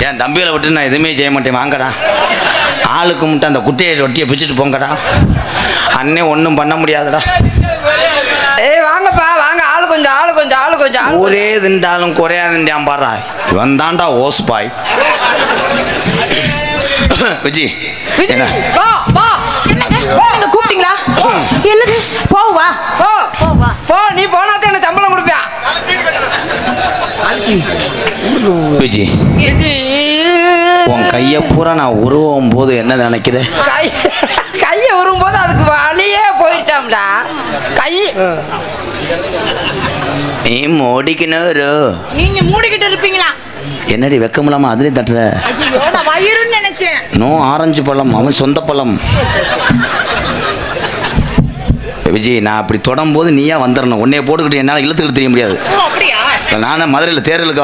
என் தம்பிகளை விட்டு நான் எதுவுமே செய்ய மாட்டேன், வாங்கடா. ஆளுக்கு மட்டும் அந்த குட்டையை ரொட்டியை பிச்சுட்டு போங்கடா. அண்ணே ஒன்றும் பண்ண முடியாதுடா. ஏய் வாங்கப்பா வாங்க, ஆளு கொஞ்சம் ஒரே திண்டாலும் குறையாதுண்டான் பாரா. இவன் தான்டா ஓஸ் பாய். விஜி என்ன வா வா. என்னங்க கூப்பிட்டீங்களா? என்னது? வா போ, நீ போனாதான் எனக்கு சம்பளம் கொடுப்பேன். விஜி உன் கையை பூரா நான் உருவும் போது என்ன நினைக்கிறேன்? கையை உருவும் போது அதுக்கு வழியே போயிடுச்சாம்டா கை. நீ மூடிக்கினரு. நீங்க மூடிக்கிட்டு இருப்பீங்களா? என்னடி வெக்கமில்லாம அதுலயும் தட்டுற? ஐயோ நான் வயிறுன்னு நினைச்சேன். நோ ஆரஞ்சு பழம், அவன் சொந்த பழம். விஜய் நான் அப்படி தொடும் போது நீயா வந்துடணும். உன்னைய போட்டுக்கிட்டு என்னால் இழுத்துக்கிட்டு தெரிய முடியாது. அப்படியா? நானே மதுரையில் தேர்தலுக்கு